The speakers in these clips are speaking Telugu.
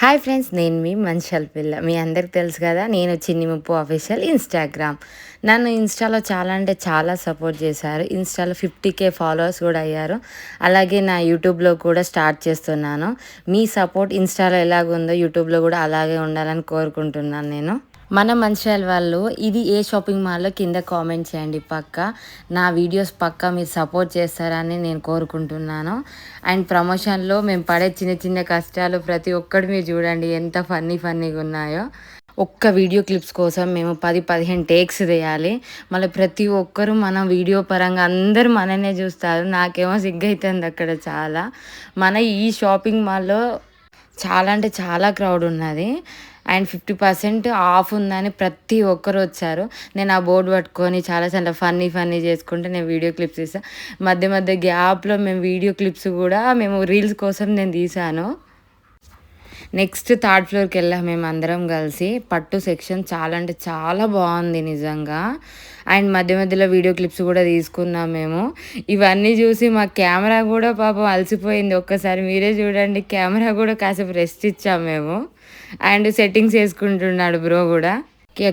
హాయ్ ఫ్రెండ్స్, నేను మీ మంచాల పిల్ల. మీ అందరికి తెలుసు కదా, నేను చిన్ని ముప్పు అఫీషియల్ ఇన్స్టాగ్రామ్. నన్ను ఇన్స్టాలో చాలా అంటే చాలా సపోర్ట్ చేశారు. ఇన్స్టాలో 50K ఫాలోవర్స్ కూడా అయ్యారు. అలాగే నా యూట్యూబ్లో కూడా స్టార్ట్ చేస్తున్నాను. మీ సపోర్ట్ ఇన్స్టాలో ఎలాగుందో యూట్యూబ్లో కూడా అలాగే ఉండాలని కోరుకుంటున్నాను నేను. మన మంచిర్యాల వాళ్ళు ఇది ఏ షాపింగ్ మాల్లో కింద కామెంట్ చేయండి. పక్కా నా వీడియోస్ పక్కా మీరు సపోర్ట్ చేస్తారని నేను కోరుకుంటున్నాను. అండ్ ప్రమోషన్లో మేము పడే చిన్న చిన్న కష్టాలు ప్రతి ఒక్కటి మీరు చూడండి ఎంత ఫన్నీగా ఉన్నాయో. ఒక్క వీడియో క్లిప్స్ కోసం మేము 10-15 టేక్స్ తీయాలి. మళ్ళీ ప్రతి ఒక్కరు మన వీడియో పరంగా అందరూ మననే చూస్తారు. నాకేమో సిగ్గైతుంది అక్కడ చాలా. మన ఈ షాపింగ్ మాల్లో చాలా అంటే చాలా క్రౌడ్ ఉన్నది. అండ్ 50% ఆఫ్ ఉందని ప్రతి ఒక్కరు వచ్చారు. నేను ఆ బోర్డు పట్టుకొని చాలా చాలా ఫన్నీ చేసుకుంటే నేను వీడియో క్లిప్స్ తీసా. మధ్య గ్యాప్లో మేము వీడియో క్లిప్స్ కూడా మేము రీల్స్ కోసం నేను తీసాను. నెక్స్ట్ థర్డ్ ఫ్లోర్కి వెళ్ళాం మేము అందరం కలిసి. పట్టు సెక్షన్ చాలా అంటే చాలా బాగుంది నిజంగా. అండ్ మధ్యలో వీడియో క్లిప్స్ కూడా తీసుకున్నాం మేము. ఇవన్నీ చూసి మా కెమెరా కూడా పాపం అలసిపోయింది. ఒక్కసారి మీరే చూడండి, కెమెరా కూడా కాసేపు రెస్ట్ ఇచ్చాం మేము. అండ్ సెట్టింగ్స్ వేసుకుంటున్నాడు బ్రో కూడా.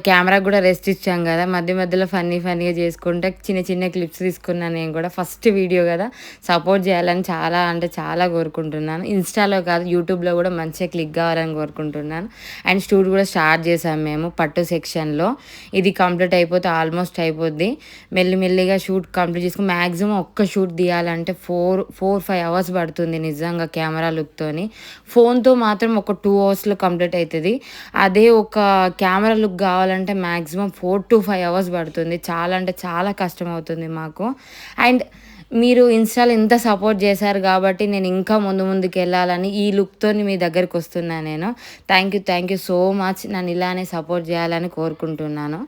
కెమెరా కూడా రెస్ట్ ఇచ్చాం కదా, మధ్యలో ఫన్నీగా చేసుకుంటే చిన్న చిన్న క్లిప్స్ తీసుకున్నాను నేను కూడా. ఫస్ట్ వీడియో కదా, సపోర్ట్ చేయాలని చాలా అంటే చాలా కోరుకుంటున్నాను. ఇన్స్టాలో కాదు యూట్యూబ్లో కూడా మంచిగా క్లిక్ కావాలని కోరుకుంటున్నాను. అండ్ షూట్ కూడా స్టార్ట్ చేసాం మేము పట్టు సెక్షన్లో. ఇది కంప్లీట్ అయిపోతే ఆల్మోస్ట్ అయిపోద్ది. మెల్లిగా షూట్ కంప్లీట్ చేసుకుని మ్యాక్సిమం ఒక్క షూట్ తీయాలంటే 4-5 అవర్స్ పడుతుంది నిజంగా కెమెరా లుక్తోని. ఫోన్తో మాత్రం ఒక 2 అవర్స్లో కంప్లీట్ అవుతుంది. అదే ఒక కెమెరా లుక్ కావాలంటే మ్యాక్సిమం 4-5 అవర్స్ పడుతుంది. చాలా అంటే చాలా కష్టం అవుతుంది మాకు. అండ్ మీరు ఇన్స్టాలో ఇంత సపోర్ట్ చేశారు కాబట్టి నేను ఇంకా ముందుకు వెళ్ళాలని ఈ లుక్తో మీ దగ్గరికి వస్తున్నాను నేను. Thank you so much. నన్ను ఇలానే సపోర్ట్ చేయాలని కోరుకుంటున్నాను.